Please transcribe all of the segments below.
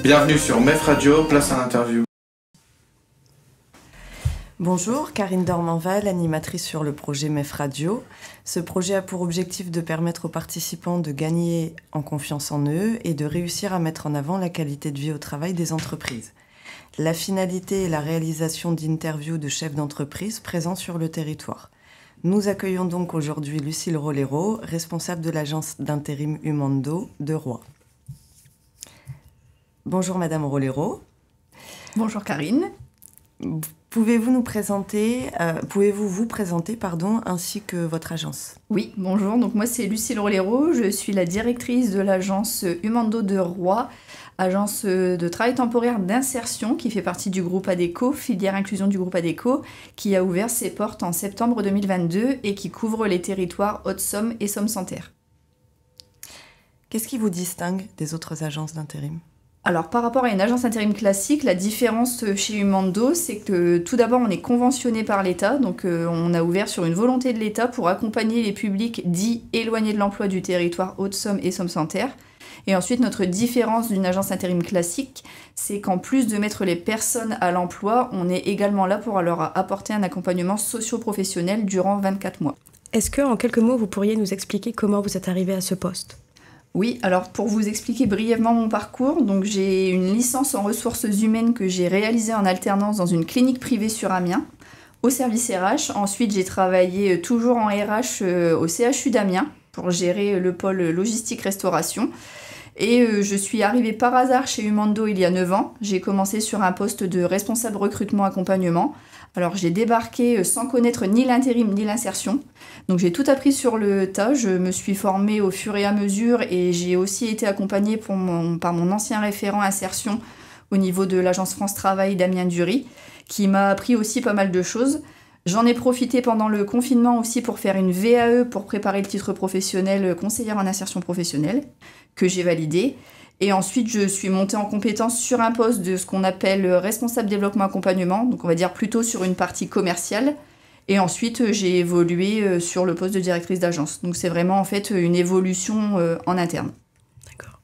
Bienvenue sur MEF Radio, place à l'interview. Bonjour, Karine Dormanval, animatrice sur le projet MEF Radio. Ce projet a pour objectif de permettre aux participants de gagner en confiance en eux et de réussir à mettre en avant la qualité de vie au travail des entreprises. La finalité est la réalisation d'interviews de chefs d'entreprise présents sur le territoire. Nous accueillons donc aujourd'hui Lucille Rolero, responsable de l'agence d'intérim Humando de Roy. Bonjour Madame Rolero. Bonjour Karine. Pouvez-vous vous présenter, ainsi que votre agence? Oui, bonjour. Donc moi c'est Lucille Rolero, je suis la directrice de l'agence Humando de Roy, agence de travail temporaire d'insertion qui fait partie du groupe ADECO, filière inclusion du groupe ADECO, qui a ouvert ses portes en septembre 2022 et qui couvre les territoires Haute-Somme et Somme-Santerre. Qu'est-ce qui vous distingue des autres agences d'intérim ? Alors par rapport à une agence intérim classique, la différence chez Humando, c'est que tout d'abord on est conventionné par l'État, donc on a ouvert sur une volonté de l'État pour accompagner les publics dits éloignés de l'emploi du territoire Haute-Somme et Somme-Santerre. Et ensuite notre différence d'une agence intérim classique, c'est qu'en plus de mettre les personnes à l'emploi, on est également là pour leur apporter un accompagnement socio-professionnel durant 24 mois. Est-ce que en quelques mots vous pourriez nous expliquer comment vous êtes arrivé à ce poste ? Oui, alors pour vous expliquer brièvement mon parcours, donc j'ai une licence en ressources humaines que j'ai réalisée en alternance dans une clinique privée sur Amiens, au service RH. Ensuite, j'ai travaillé toujours en RH au CHU d'Amiens pour gérer le pôle logistique-restauration. Et je suis arrivée par hasard chez Humando il y a 9 ans. J'ai commencé sur un poste de responsable recrutement accompagnement. Alors j'ai débarqué sans connaître ni l'intérim ni l'insertion. Donc j'ai tout appris sur le tas, je me suis formée au fur et à mesure et j'ai aussi été accompagnée par mon ancien référent insertion au niveau de l'agence France Travail Damien Dury, qui m'a appris aussi pas mal de choses. J'en ai profité pendant le confinement aussi pour faire une VAE pour préparer le titre professionnel conseillère en insertion professionnelle, que j'ai validé. Et ensuite, je suis montée en compétence sur un poste de ce qu'on appelle responsable développement accompagnement, donc on va dire plutôt sur une partie commerciale. Et ensuite, j'ai évolué sur le poste de directrice d'agence. Donc c'est vraiment en fait une évolution en interne. D'accord.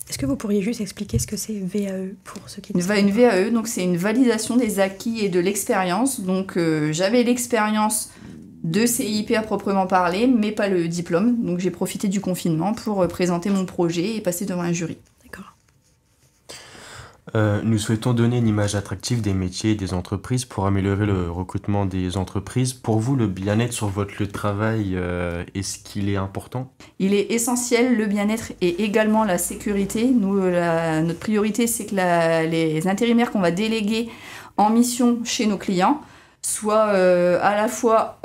Est-ce que vous pourriez juste expliquer ce que c'est VAE pour ceux qui ne savent pas ? Une VAE, donc c'est une validation des acquis et de l'expérience. Donc j'avais l'expérience de CIP à proprement parler, mais pas le diplôme. Donc j'ai profité du confinement pour présenter mon projet et passer devant un jury. Nous souhaitons donner une image attractive des métiers et des entreprises pour améliorer le recrutement des entreprises. Pour vous, le bien-être sur votre lieu de travail, est-ce qu'il est important ? Il est essentiel, le bien-être et également la sécurité. Nous, notre priorité, c'est que les intérimaires qu'on va déléguer en mission chez nos clients soient à la fois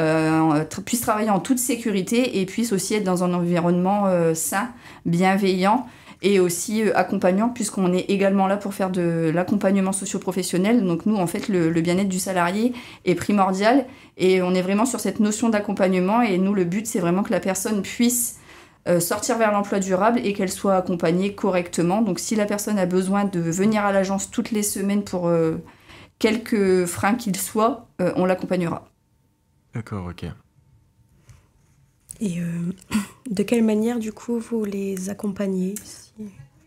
puissent travailler en toute sécurité et puissent aussi être dans un environnement sain, bienveillant, et aussi accompagnant, puisqu'on est également là pour faire de l'accompagnement socio-professionnel. Donc nous, en fait, le bien-être du salarié est primordial et on est vraiment sur cette notion d'accompagnement. Et nous, le but, c'est vraiment que la personne puisse sortir vers l'emploi durable et qu'elle soit accompagnée correctement. Donc si la personne a besoin de venir à l'agence toutes les semaines pour quelques freins qu'il soit, on l'accompagnera. D'accord, ok. Et de quelle manière, du coup, vous les accompagnez ?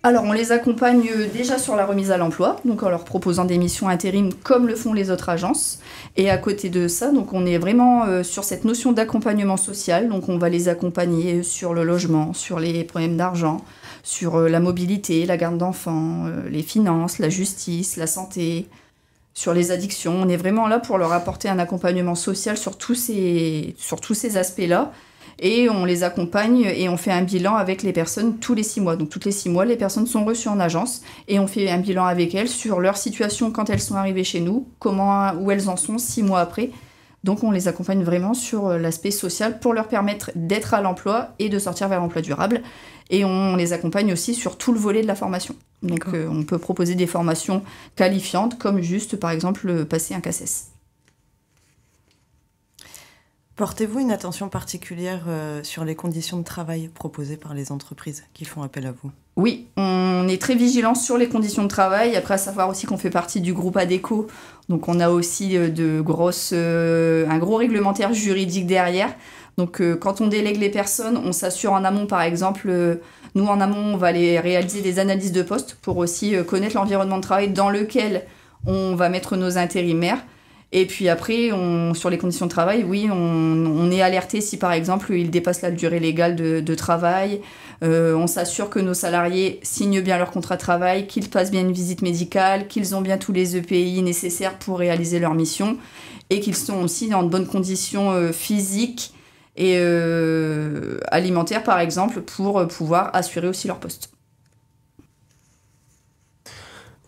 Alors, on les accompagne déjà sur la remise à l'emploi, donc en leur proposant des missions intérim comme le font les autres agences. Et à côté de ça, donc on est vraiment sur cette notion d'accompagnement social. Donc, on va les accompagner sur le logement, sur les problèmes d'argent, sur la mobilité, la garde d'enfants, les finances, la justice, la santé, sur les addictions. On est vraiment là pour leur apporter un accompagnement social sur tous ces aspects-là. Et on les accompagne et on fait un bilan avec les personnes tous les 6 mois. Donc toutes les 6 mois, les personnes sont reçues en agence et on fait un bilan avec elles sur leur situation quand elles sont arrivées chez nous, où elles en sont 6 mois après. Donc on les accompagne vraiment sur l'aspect social pour leur permettre d'être à l'emploi et de sortir vers l'emploi durable. Et on les accompagne aussi sur tout le volet de la formation. Donc on peut proposer des formations qualifiantes comme juste par exemple passer un CACES. Portez-vous une attention particulière sur les conditions de travail proposées par les entreprises qui font appel à vous ? Oui, on est très vigilant sur les conditions de travail. Après, à savoir aussi qu'on fait partie du groupe ADECO. Donc, on a aussi un gros réglementaire juridique derrière. Donc quand on délègue les personnes, on s'assure en amont, par exemple, nous en amont, on va aller réaliser des analyses de poste pour aussi connaître l'environnement de travail dans lequel on va mettre nos intérimaires. Et puis après, sur les conditions de travail, oui, on est alerté si par exemple ils dépassent la durée légale de travail. On s'assure que nos salariés signent bien leur contrat de travail, qu'ils passent bien une visite médicale, qu'ils ont bien tous les EPI nécessaires pour réaliser leur mission et qu'ils sont aussi dans de bonnes conditions physiques et alimentaires par exemple pour pouvoir assurer aussi leur poste.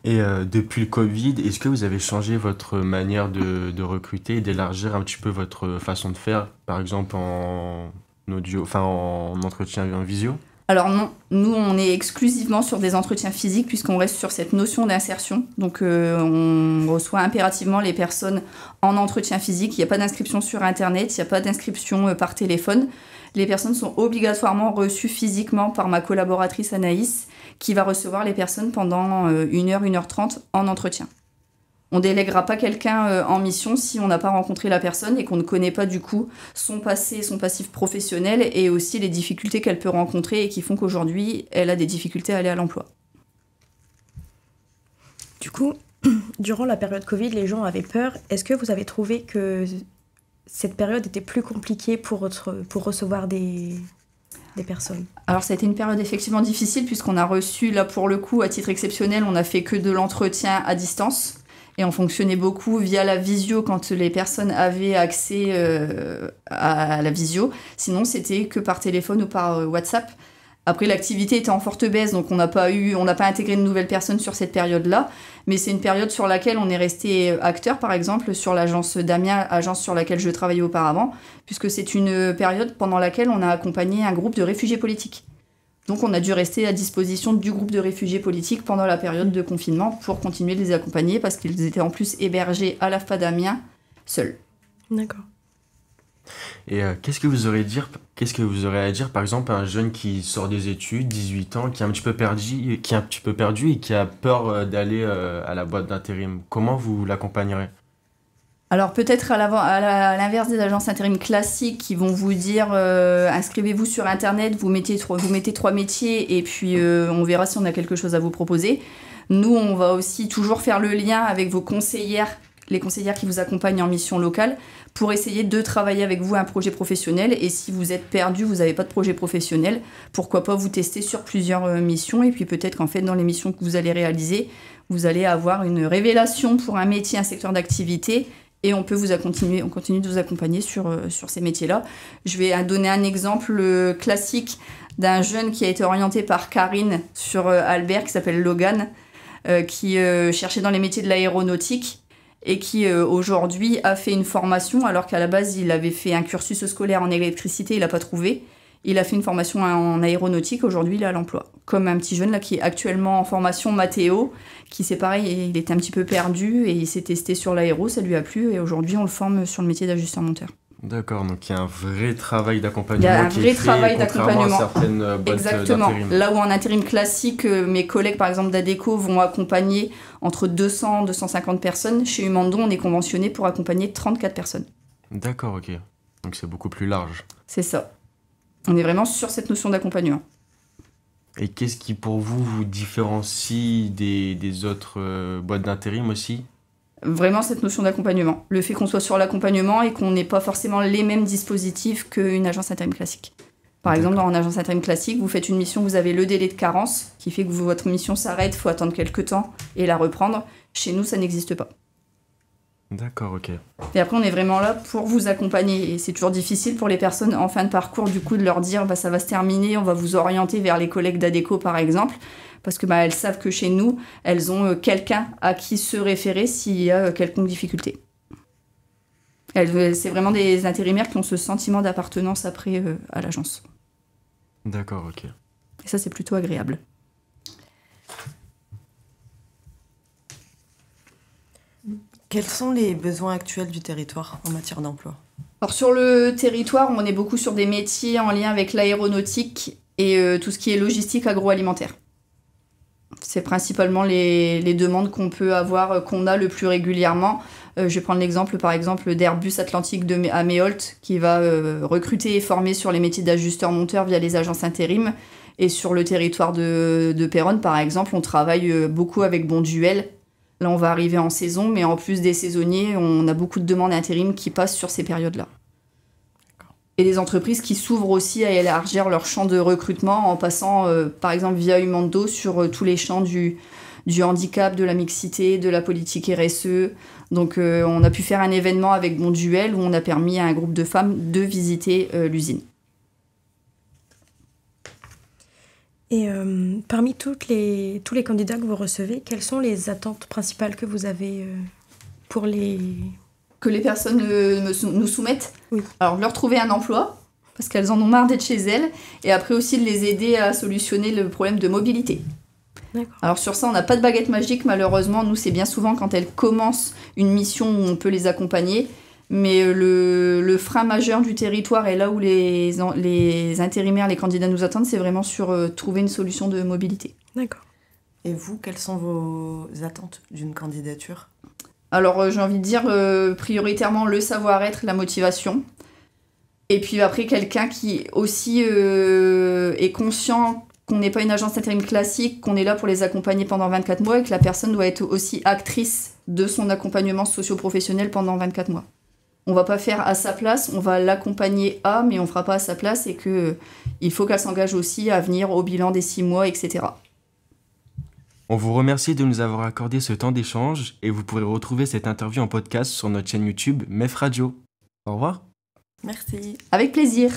Et depuis le Covid, est-ce que vous avez changé votre manière de recruter et d'élargir un petit peu votre façon de faire, par exemple en audio, enfin en entretien en visio? Alors non, nous on est exclusivement sur des entretiens physiques puisqu'on reste sur cette notion d'insertion. Donc on reçoit impérativement les personnes en entretien physique. Il n'y a pas d'inscription sur Internet, il n'y a pas d'inscription par téléphone. Les personnes sont obligatoirement reçues physiquement par ma collaboratrice Anaïs qui va recevoir les personnes pendant 1h, 1h30 en entretien. On ne délèguera pas quelqu'un en mission si on n'a pas rencontré la personne et qu'on ne connaît pas du coup son passé, son passif professionnel et aussi les difficultés qu'elle peut rencontrer et qui font qu'aujourd'hui, elle a des difficultés à aller à l'emploi. Du coup, durant la période Covid, les gens avaient peur. Est-ce que vous avez trouvé que cette période était plus compliquée pour recevoir des personnes? Alors ça a été une période effectivement difficile puisqu'on a reçu, là pour le coup, à titre exceptionnel, on a fait que de l'entretien à distance. Et on fonctionnait beaucoup via la visio quand les personnes avaient accès à la visio. Sinon, c'était que par téléphone ou par WhatsApp. Après, l'activité était en forte baisse, donc on n'a pas intégré de nouvelles personnes sur cette période-là. Mais c'est une période sur laquelle on est resté acteur, par exemple, sur l'agence d'Amiens, agence sur laquelle je travaillais auparavant, puisque c'est une période pendant laquelle on a accompagné un groupe de réfugiés politiques. Donc on a dû rester à disposition du groupe de réfugiés politiques pendant la période de confinement pour continuer de les accompagner parce qu'ils étaient en plus hébergés à l'AFPA d'Amiens seuls. D'accord. Et qu'est-ce que vous aurez à dire par exemple à un jeune qui sort des études, 18 ans, qui est un petit peu perdu et qui a peur d'aller à la boîte d'intérim? Comment vous l'accompagnerez? Alors peut-être à l'inverse des agences intérim classiques qui vont vous dire inscrivez-vous sur Internet, vous mettez 3 métiers et puis on verra si on a quelque chose à vous proposer. Nous, on va aussi toujours faire le lien avec vos conseillères, les conseillères qui vous accompagnent en mission locale pour essayer de travailler avec vous un projet professionnel. Et si vous êtes perdu, vous n'avez pas de projet professionnel, pourquoi pas vous tester sur plusieurs missions et puis peut-être qu'en fait dans les missions que vous allez réaliser, vous allez avoir une révélation pour un métier, un secteur d'activité. Et on continue de vous accompagner sur ces métiers-là. Je vais donner un exemple classique d'un jeune qui a été orienté par Karine sur Albert, qui s'appelle Logan, qui cherchait dans les métiers de l'aéronautique et qui aujourd'hui a fait une formation, alors qu'à la base, il avait fait un cursus scolaire en électricité, il n'a pas trouvé. Il a fait une formation en aéronautique, aujourd'hui il est à l'emploi. Comme un petit jeune là qui est actuellement en formation Mathéo, qui c'est pareil, il était un petit peu perdu et il s'est testé sur l'aéro, ça lui a plu et aujourd'hui on le forme sur le métier d'ajusteur monteur. D'accord, donc il y a un vrai travail d'accompagnement. Il y a un vrai travail d'accompagnement. À certaines boîtes exactement. d'intérim. Là où en intérim classique, mes collègues par exemple d'ADECO vont accompagner entre 200 et 250 personnes. Chez Humandon, on est conventionné pour accompagner 34 personnes. D'accord, ok. Donc c'est beaucoup plus large. C'est ça. On est vraiment sur cette notion d'accompagnement. Et qu'est-ce qui pour vous différencie des autres boîtes d'intérim aussi? Vraiment cette notion d'accompagnement. Le fait qu'on soit sur l'accompagnement et qu'on n'ait pas forcément les mêmes dispositifs qu'une agence intérim classique. Par exemple, dans une agence intérim classique, vous faites une mission, vous avez le délai de carence qui fait que votre mission s'arrête, il faut attendre quelques temps et la reprendre. Chez nous, ça n'existe pas. D'accord, ok. Et après, on est vraiment là pour vous accompagner. Et c'est toujours difficile pour les personnes en fin de parcours, du coup, de leur dire ça va se terminer, on va vous orienter vers les collègues d'ADECO, par exemple. Parce que elles savent que chez nous, elles ont quelqu'un à qui se référer s'il y a quelconque difficulté. C'est vraiment des intérimaires qui ont ce sentiment d'appartenance après à l'agence. D'accord, ok. Et ça, c'est plutôt agréable. Quels sont les besoins actuels du territoire en matière d'emploi? Alors sur le territoire, on est beaucoup sur des métiers en lien avec l'aéronautique et tout ce qui est logistique agroalimentaire. C'est principalement les demandes qu'on peut avoir, qu'on a le plus régulièrement. Je vais prendre l'exemple par exemple d'Airbus Atlantique à Méholt qui va recruter et former sur les métiers d'ajusteur-monteur via les agences intérim. Et sur le territoire de Péronne par exemple, on travaille beaucoup avec Bonduel. Là on va arriver en saison, mais en plus des saisonniers, on a beaucoup de demandes intérim qui passent sur ces périodes-là. Et des entreprises qui s'ouvrent aussi à élargir leur champ de recrutement en passant par exemple via Humando sur tous les champs du handicap, de la mixité, de la politique RSE. Donc on a pu faire un événement avec Bonduel où on a permis à un groupe de femmes de visiter l'usine. Et parmi tous les candidats que vous recevez, quelles sont les attentes principales que vous avez pour les... Que les personnes nous soumettent. Oui. Alors, leur trouver un emploi, parce qu'elles en ont marre d'être chez elles, et après aussi de les aider à solutionner le problème de mobilité. D'accord. Alors sur ça, on n'a pas de baguette magique, malheureusement. Nous, c'est bien souvent quand elles commencent une mission où on peut les accompagner. Mais le frein majeur du territoire et là où les intérimaires, les candidats nous attendent, c'est vraiment sur trouver une solution de mobilité. D'accord. Et vous, quelles sont vos attentes d'une candidature ? Alors j'ai envie de dire prioritairement le savoir-être, la motivation. Et puis après, quelqu'un qui aussi est conscient qu'on n'est pas une agence intérim classique, qu'on est là pour les accompagner pendant 24 mois et que la personne doit être aussi actrice de son accompagnement socio-professionnel pendant 24 mois. On va pas faire à sa place, on va l'accompagner mais on fera pas à sa place et qu'il faut qu'elle s'engage aussi à venir au bilan des 6 mois, etc. On vous remercie de nous avoir accordé ce temps d'échange et vous pourrez retrouver cette interview en podcast sur notre chaîne YouTube MEF Radio. Au revoir. Merci. Avec plaisir.